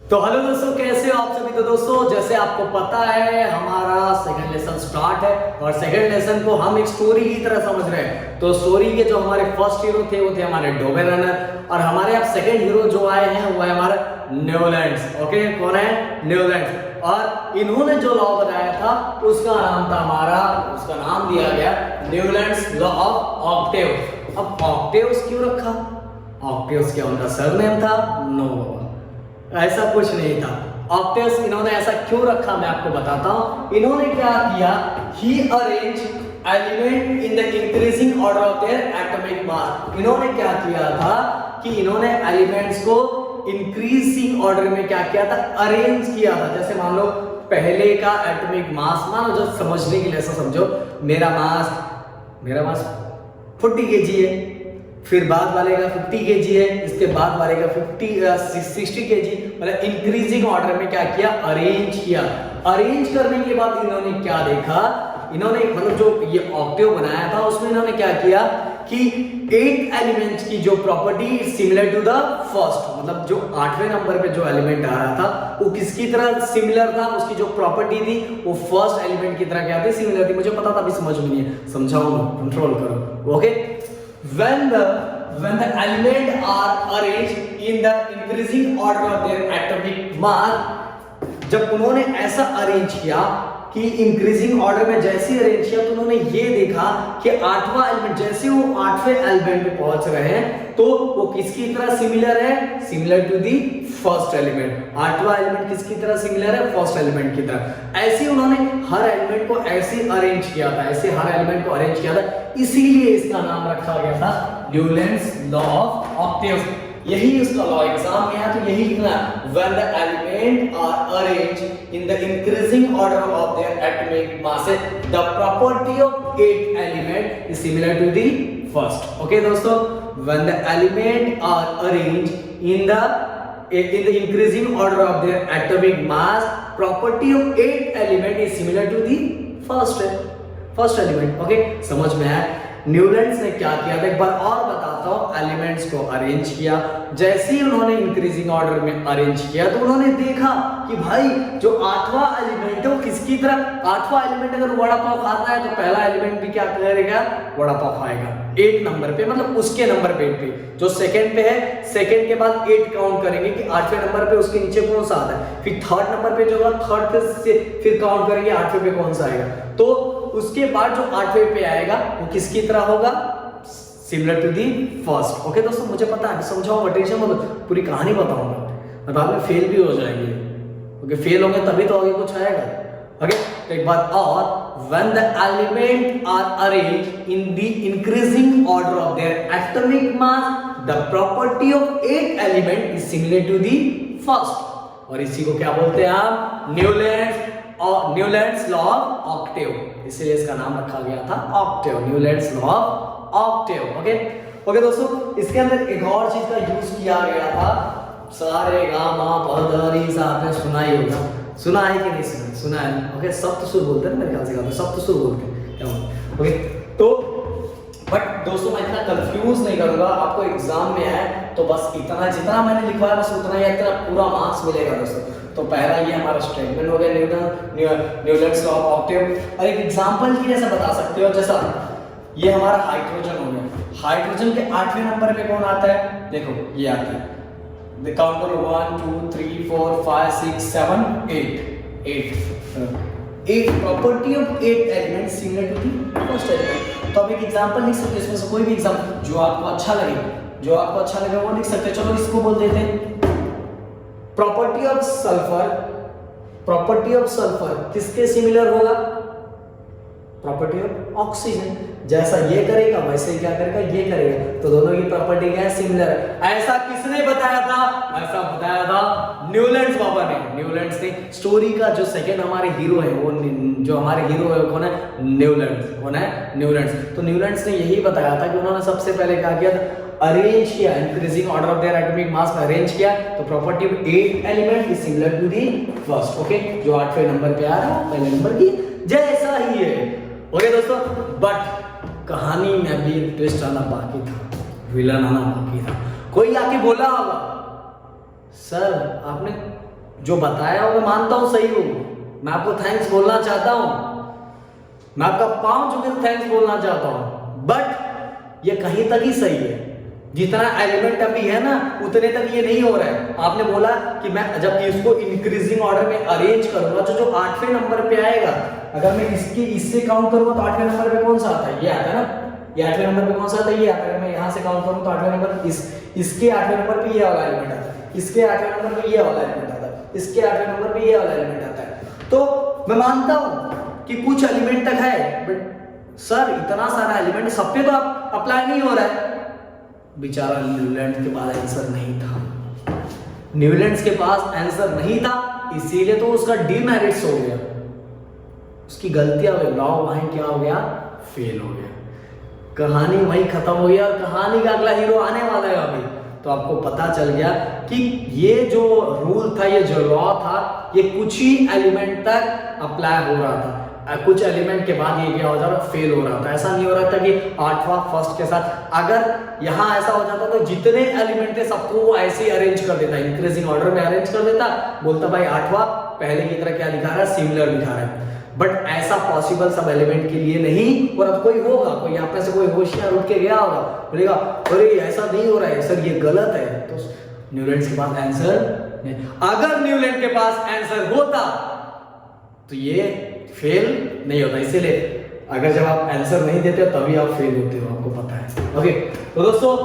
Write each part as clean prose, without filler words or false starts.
तो हेलो दोस्तों, कैसे हो आप सभी। तो दोस्तों, जैसे आपको पता है हमारा सेकंड लेसन स्टार्ट है और सेकंड लेसन को हम एक स्टोरी की तरह समझ रहे हैं। तो स्टोरी के जो हमारे फर्स्ट हीरो थे वो थे हमारे डोबेरनर और हमारे अब सेकंड हीरो जो आए हैं वो है हमारा न्यूलैंड्स। ओके, कौन है? न्यूलैंड्स। और इन्होंने जो लॉ बनाया था उसका नाम था हमारा, उसका नाम दिया गया न्यूलैंड्स लॉ ऑफ ऑक्टेव। अब ऑक्टेव्स क्यों रखा? ऑक्टेव्स क्या उनका सरनेम था? नो, ऐसा कुछ नहीं था। ऑक्टेव्स इन्होंने ऐसा क्यों रखा मैं आपको बताता हूं। इन्होंने क्या किया, he arrange element in the increasing order of their atomic mass. इन्होंने क्या किया था कि इन्होंने एलिमेंट्स को इंक्रीजिंग ऑर्डर में क्या किया था, अरेंज किया था। जैसे मान लो पहले का एटॉमिक मास, मान लो जो समझने के लिए ऐसा समझो, मेरा मास 40 kg है, फिर बाद वाले का 50 kg है, इसके बाद वाले का 60 kg। मतलब इंक्रीजिंग ऑर्डर में क्या किया, अरेंज किया। अरेंज करने के बाद इन्होंने क्या देखा, इन्होंने मतलब जो ये ऑक्टेव बनाया था उसमें इन्होंने क्या किया कि 8 एलिमेंट्स की जो property similar to the first, मतलब जो 8वें नंबर पे जो एलिमेंट आ रहा था वो किसकी तरह सिमिलर था, उसकी जो प्रॉपर्टी थी वो फर्स्ट एलिमेंट की तरह क्या थी, सिमिलर थी। मुझे पता था अभी समझ में नहीं है, समझाऊंगा, कंट्रोल करो। Okay, when the element are arranged in the increasing order of their atomic mass, जब उन्होंने ऐसा अरेंज किया कि इंक्रीजिंग ऑर्डर में जैसे अरेंज किया तो उन्होंने ये देखा कि 8वां एलिमेंट, जैसे वो 8वें एलिमेंट पे पहुंच रहे हैं तो वो किसकी तरह सिमिलर है, similar to the first element. 8वां एलिमेंट किसकी तरह सिमिलर है, फर्स्ट एलिमेंट की तरह। ऐसे उन्होंने हर एलिमेंट को ऐसे अरेंज किया था, ऐसे हर एलिमेंट को अरेंज किया था, इसीलिए इसका नाम रखा गया था न्यूलैंड्स लॉ ऑफ ऑक्टेव्स। यही उसका लॉ एग्जाम में है तो यही लिखना, when the element are arranged in the increasing order of their atomic masses, the property of 8 element is similar to the first. Okay दोस्तों, when the element are arranged in the increasing order of their atomic mass, property of 8 element is similar to the first element. Okay, समझ में आया। Newlands ने क्या किया था, एक बार और बताता हूं। एलिमेंट्स को अरेंज किया, जैसे ही उन्होंने इंक्रीजिंग ऑर्डर में अरेंज किया तो उन्होंने देखा कि भाई जो 8वां एलिमेंट है वो किसकी तरह, 8वां एलिमेंट अगर वड़ा पाव खाता है तो पहला एलिमेंट भी क्या करेगा, वड़ा पाव खाएगा 8 नंबर पे, मतलब उसके नंबर पे जो सेकंड पे है, सेकंड के बाद 8 काउंट करेंगे कि 8वें नंबर पे उसके नीचे कौन सा आता है, फिर थर्ड नंबर पे जो होगा थर्ड से फिर काउंट करेंगे 8वें पे कौन सा आएगा, तो उसके बाद जो 8वें पे आएगा वो किसकी तरह होगा, similar to the first. Okay दोस्तों, मुझे पता है, समझाऊंगा, टेंशन मत लो, पूरी कहानी बताऊंगा, बाद में फेल भी हो जाएंगे। ओके, फेल होंगे तभी तो आगे कुछ आएगा। ओके, तो एक बार और, when the element are arranged in the increasing order of their atomic mass, the property of 8 element is similar to the first, और इसी को क्या बोलते हैं आप, न्यूलैंड्स लॉ ऑफ ऑक्टेव, इसलिए इसका नाम रखा गया था Octave, Newlands law of Octave. Okay दोस्तों, इसके अंदर एक और चीज का यूज किया गया था, सारे गामा पधनी सा आपने सुना ही होगा, सुना है कि नहीं सुना, सुना है। ओके, सप्तसुर बोलते हैं मेरे ख्याल से, सप्तसुर बोलते हैं। ओके, तो बट दोस्तों मैं इतना कंफ्यूज नहीं करूंगा, आपको एग्जाम में है तो बस इतना जितना मैंने लिखवाया बस उतना ही, इतना पूरा मार्क्स मिलेगा दोस्तों। तो पहला ये हमारा स्टेटमेंट हो गया न्यूलैंड्स लॉ ऑफ ऑक्टेव। और एक एग्जांपल की जैसे बता सकते हो, जैसा ये हमारा हाइड्रोजन हो गया, हाइड्रोजन के 8वें नंबर पे कौन आता है, देखो ये आता है, काउंट करो 1 2 3 4 5 6 7 8 property of 8 element similar to the first element. तो अब एक एग्जांपल लिख सकते हैं, इसमें से कोई भी एग्जांपल जो आपको अच्छा लगे वो लिख सकते हैं। चलो इसको बोल देते हैं प्रॉपर्टी ऑफ सल्फर किसके सिमिलर होगा, प्रॉपर्टी ऑफ ऑक्सीजन। जैसा ये करेगा वैसे ही क्या करेगा, ये करेगा, तो दोनों की प्रॉपर्टी क्या है, सिमिलर है। ऐसा किसने बताया था, ऐसा बताया था न्यूलैंड्स बाबा ने, न्यूलैंड्स ने। स्टोरी का जो सेकंड हमारे हीरो है वो, जो हमारे हीरो है वो कौन है, न्यूलैंड्स। कौन है, न्यूलैंड्स। तो न्यूलैंड्स ने यही बताया था कि उन्होंने सबसे पहले क्या किया, अरेंज किया, increasing order of their atomic mass में अरेंज किया, तो property of 8 element is similar to the first. Okay, जो 8वें नंबर पे आ रहा है पहले नंबर की जैसा ही है। ओके दोस्तों, बट कहानी में अभी एक ट्विस्ट आना बाकी था, विलन आना बाकी था। कोई आके बोला होगा, सर आपने जो बताया हो मैं मानता हूं सही हो, मैं आपको थैंक्स बोलना चाहता हूं, मैं आपका पांव छू के थैंक्स बोलना चाहता हूं, बट ये कहीं तक ही सही है। जितना एलिमेंट अभी है ना उतने तक ये नहीं हो रहा है। आपने बोला कि मैं जब इसको इंक्रीजिंग ऑर्डर में अरेंज करूंगा तो जो 8वें नंबर पे आएगा, अगर मैं इससे काउंट करूंगा तो 8वें नंबर पे कौन सा आता है, ये आता है ना, ये 8वें नंबर पे कौन सा आता है, ये आता है। अगर मैं यहां से काउंट करूं तो 8वें नंबर इसके 8वें नंबर पे ये वाला एलिमेंट आता है, इसके 8वें नंबर पे ये वाला एलिमेंट आता है, इसके 8वें नंबर पे ये वाला एलिमेंट आता है। तो मैं मानता हूं कि कुछ एलिमेंट तक है, बट सर इतना सारा एलिमेंट सब पे तो आप अप्लाई नहीं हो रहा है। बेचारा न्यूलैंड के पास आंसर नहीं था, न्यूलैंड के पास आंसर नहीं था, इसीलिए तो उसका डीमेरिट्स हो गया, उसकी गलतियां हुई, लॉ वहीं क्या हो गया, फेल हो गया। कहानी वहीं खत्म हो गई और कहानी का अगला हीरो आने वाला है अभी। तो आपको पता चल गया कि ये जो रूल था, ये जो लॉ था, ये कुछ ही एलिमेंट तक अप्लाई हो रहा था, कुछ एलिमेंट के बाद ये क्या हो जा रहा, फेल हो रहा था। ऐसा नहीं हो रहा था कि 8वां फर्स्ट के साथ, अगर यहां ऐसा हो जाता तो जितने एलिमेंट थे सबको वो ऐसे ही अरेंज कर देता, इंक्रीजिंग ऑर्डर में अरेंज कर देता, बोलता भाई 8वां पहले की तरह क्या दिखा रहा है, सिमिलर दिखा रहा है। बट ऐसा पॉसिबल सब एलिमेंट के लिए नहीं। और अब कोई होगा, कोई यहाँ पे से कोई होशियार उठ के गया होगा, बोलेगा अरे ऐसा नहीं हो रहा है सर, ये गलत है। तो न्यूलैंड के पास आंसर नहीं। अगर न्यूलैंड के पास आंसर होता तो ये फेल नहीं होता। इसीलिए अगर जब आप आंसर नहीं देते हो तभी आप फेल होते हो, आपको पता है। ओके, तो दोस्तों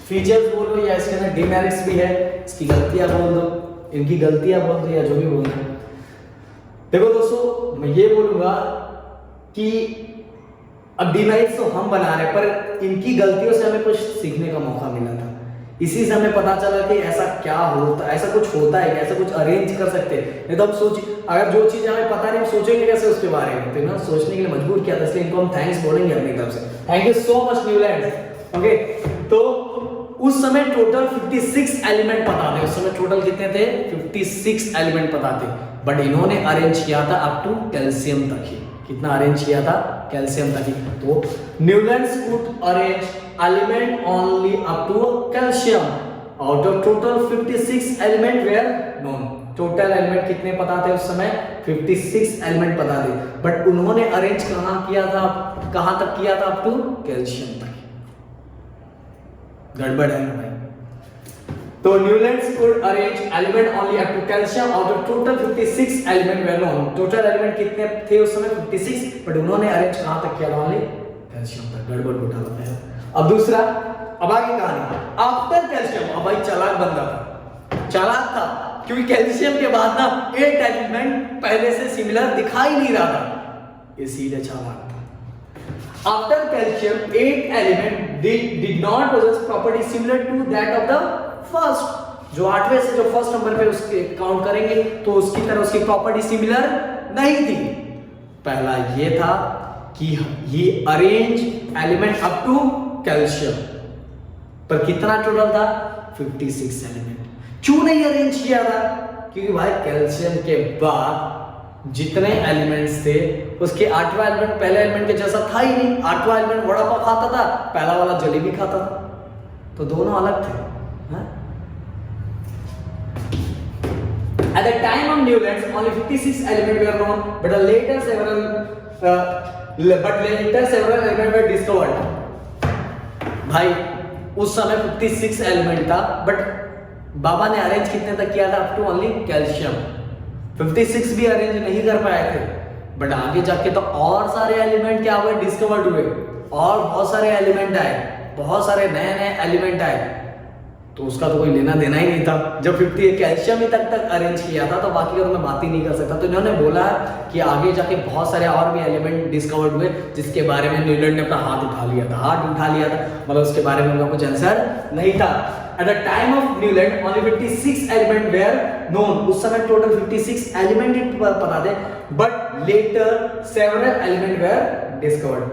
फीचर्स बोलो या इसके अंदर डीमेरिट्स भी है, इसकी गलतियां बोल दो, इनकी गलतियां बोल दो, या जो भी बोलना है। देखो दोस्तों, मैं ये बोलूंगा कि अब डीमेरिट्स तो हम बना रहे, पर इनकी गलतियों से हमें कुछ सीखने का मौका मिला था। इसी से हमें पता चला कि ऐसा क्या होता, ऐसा कुछ होता है कि ऐसा कुछ अरेंज कर सकते हैं। नहीं तो हम सोच, अगर जो चीज हमें पता नहीं, हम सोचेंगे कैसे उसके बारे में, तो ना सोचने के लिए मजबूर किया था। इसलिए इनको हम थैंक्स बोलेंगे अपनी तरफ से। Thank you so much Newland. Okay, तो उस समय टोटल 56 एलिमेंट पता थे। उस समय टोटल कितने थे, 56 एलिमेंट पता थे, बट इन्होंने अरेंज किया था अप टू कैल्शियम तक ही। कितना अरेंज किया था, कैल्शियम तक ही। तो Newlands could arrange element only up to calcium. Out of total 56 element were known. Total element कितने पता थे उस समय, 56 एलिमेंट पता थे, बट उन्होंने अरेंज कहां किया था, कहां तक किया था, अप टू कैल्शियम तक। गड़बड़ है भाई। तो Newlands could arrange element only up to calcium. Out of total 56 element were known. Total element कितने थे उस समय, 56, बट उन्होंने अरेंज कहां तक किया था, ओनली कैल्शियम तक। गड़बड़ घोटाला है। अब दूसरा, अब आगे कहानी आफ्टर कैल्शियम। अब भाई चालाक बंदा था, चालाक था, क्योंकि कैल्शियम के बाद ना 8 एलिमेंट पहले से सिमिलर दिखाई नहीं रहा था, इसीलिए चालाक था। After calcium, 8 element did not possess property similar to that of the first. जो 8वें से जो फर्स्ट नंबर पे उसके काउंट करेंगे तो उसकी तरह उसकी प्रॉपर्टी सिमिलर नहीं थी। पहला ये था कि ये arrange element up to calcium, पर कितना टोटल था, 56 एलिमेंट। क्यों नहीं अरेंज किया था, क्योंकि भाई कैल्शियम के बाद जितने एलिमेंट्स थे उसके 8वां एलिमेंट पहले एलिमेंट के जैसा था ही नहीं। 8वां एलिमेंट वड़ा पाव खाता था, पहला वाला जलेबी खाता था, तो दोनों अलग थे। At the time of Newlands, only 56 elements were known, but later several elements were discovered. भाई उस समय 56 एलिमेंट था, बट बाबा ने अरेंज कितने तक किया था, अप टू ओनली कैल्शियम। 56 भी अरेंज नहीं कर पाए थे, बट आगे जाके तो और सारे एलिमेंट क्या हुए, डिस्कवर्ड हुए, और बहुत सारे एलिमेंट आए, बहुत सारे नए नए एलिमेंट आए। तो उसका तो कोई लेना देना ही नहीं था। जब 50 कैल्शियम ही तक अरेंज किया था तो बाकी और मैं बात ही नहीं कर सकता। तो इन्होंने बोला कि आगे जाके बहुत सारे और भी एलिमेंट डिस्कवर्ड हुए, जिसके बारे में न्यूलैंड ने अपना हाथ उठा लिया था, मतलब उसके बारे में उनका कुछ आंसर नहीं था। At the time of Newland, only 56 element were known. उस समय टोटल 56 एलिमेंट ही पता थे, but later several element were discovered.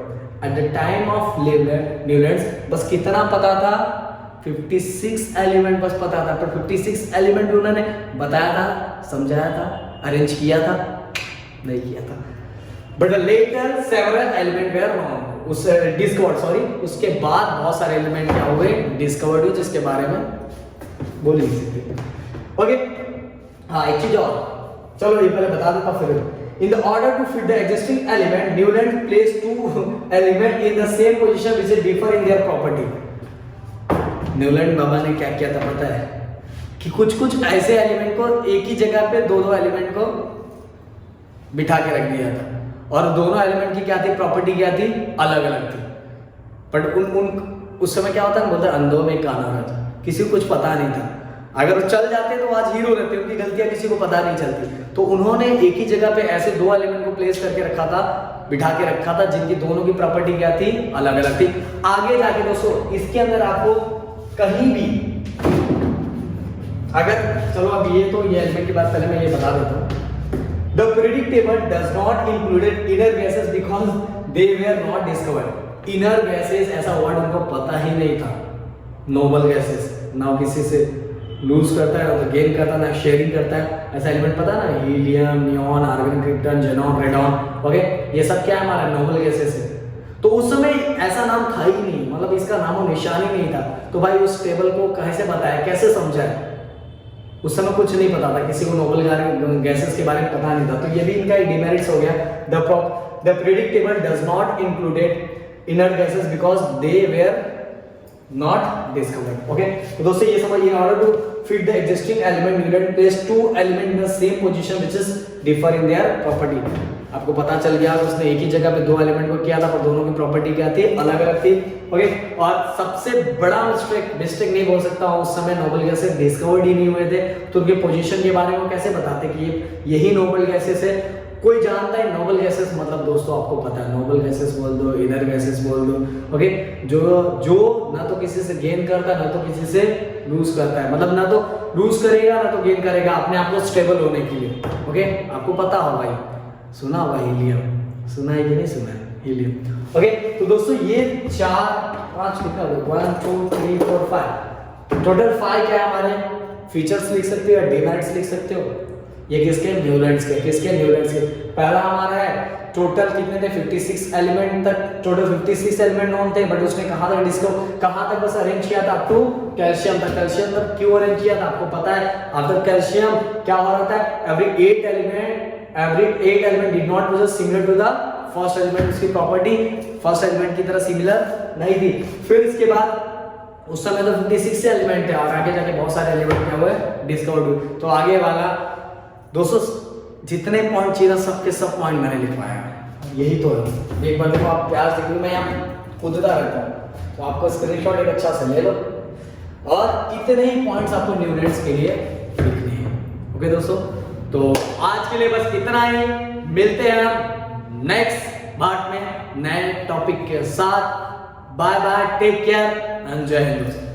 At the time of Newland, बस कितना पता था, 56 एलिमेंट बस पता था, पर 56 एलिमेंट भी उन्होंने बताया था, समझाया था, अरेंज किया था, नहीं किया था। But later several element were known. उस डिस्कवर्ड उसके बाद बहुत सारे एलिमेंट क्या हुए, डिस्कवर्ड हुए, जिसके बारे में बोल नहीं सकते। ओके, हाँ एक चीज और, चलो ये पहले बता देता फिर। In the order to fit the existing element, Newland placed two elements in the same position which differ in their property. Newland बाबा ने क्या किया था पता है कि कुछ कुछ ऐसे एलिमेंट को एक ही जगह पे दो दो एलिमेंट को बिठा के रख दिया था, और दोनों एलिमेंट की क्या थी प्रॉपर्टी, क्या थी, अलग अलग थी। बट उस समय क्या होता है, बोलते अंधों में काना रहता, किसी को कुछ पता नहीं था। अगर वो चल जाते तो आज हीरो रहते, उनकी गलतियां किसी को पता नहीं चलती। तो उन्होंने एक ही जगह पे ऐसे दो एलिमेंट को प्लेस करके रखा था, बिठा के रखा था, जिनकी दोनों की प्रॉपर्टी क्या थी, अलग अलग थी। आगे जाके दोस्तों इसके अंदर आपको कहीं भी अगर, चलो अब ये तो ये एलिमेंट की बात पहले मैं ये बता देता हूँ। The periodic table does not include inner gases because they were not discovered. Inner gases ऐसा वर्ड उनको पता ही नहीं था। नोबल गैसेस ना किसी से लूज करता है, ना तो गेन करता है, ना शेयरिंग करता है, ऐसा एलिमेंट पता ना, helium, neon, argon, krypton, xenon, radon, okay, ये सब क्या है, हमारा नोबल गैसेस है। तो उस समय ऐसा नाम था ही नहीं, मतलब इसका नामो निशान ही नहीं था। तो भाई उस टेबल को कैसे बताया, कैसे समझाया, उस समय कुछ नहीं पता था, किसी को नोबल गैसेस के बारे में पता नहीं था। तो ये भी इनका डिमेरिट्स हो गया। The periodic table does not included inner gases because they were not discovered. Okay, तो दोस्तों ये समझिए, in order to fit the existing element Newton place two element in the same position which is differ in their property. आपको पता चल गया उसने एक ही जगह पे दो एलिमेंट को किया था, पर दोनों की प्रॉपर्टी क्या थी, अलग अलग थी। ओके, और सबसे बड़ा मिस्टेक नहीं बोल सकता हूं, उस समय नोबल गैसेस डिस्कवर्ड ही नहीं हुए थे, तो उनके पोजीशन के बारे में कैसे बताते कि यही नोबल गैसेस है। कोई जानता है नोबल गैसेस मतलब, दोस्तों आपको पता है, नोबल गैसेस बोल दो, इनर गैसेस बोल दो, ओके, जो ना तो किसी से गेन करता है, ना तो किसी से लूज करता है, मतलब ना तो लूज करेगा ना तो गेन करेगा, अपने आप को स्टेबल होने के लिए। ओके, आपको पता हो भाई, सुना होगा हीलियम, सुना है कि नहीं सुना है हीलियम। ओके, तो दोस्तों ये 4 5 लिखा हो, 1 2 3 4 5 टोटल 5 क्या है हमारे फीचर्स लिख सकते हो, डिमेरिट्स लिख सकते हो। ये किसके, न्यूलैंड्स के। किसके, न्यूलैंड्स के। पहला हमारा है टोटल कितने थे, 56 एलिमेंट तक, टोटल 56 एलिमेंट नोन थे, बट उसने कहां तक डिस्कवर, कहां तक बस अरेंज किया था, अप टू कैल्शियम तक। कैल्शियम तक क्यों अरेंज किया था आपको पता है, आफ्टर कैल्शियम क्या हो रहा था, every 8 element did not possess similar to the first element, उसकी प्रॉपर्टी फर्स्ट एलिमेंट की तरह सिमिलर नहीं थी। फिर इसके बाद उस समय तो 56 एलिमेंट थे, और आगे जाके बहुत सारे एलिमेंट क्या हुए, डिस्कवर्ड हुए। तो आगे वाला दोस्तों जितने पॉइंट चाहिए सबके सब पॉइंट मैंने लिखवाया, यही तो है। एक बार देखो आप प्यार से, क्योंकि मैं यहाँ कूदता रहता हूँ, तो आपको स्क्रीनशॉट एक अच्छा से ले लो, और इतने ही पॉइंट्स आपको न्यूलैंड्स के लिए लिखने हैं। ओके दोस्तों, तो आज के लिए बस इतना ही, मिलते हैं हम नेक्स्ट पार्ट में नए टॉपिक के साथ। Bye bye, take care and जय हिंद दोस्तों।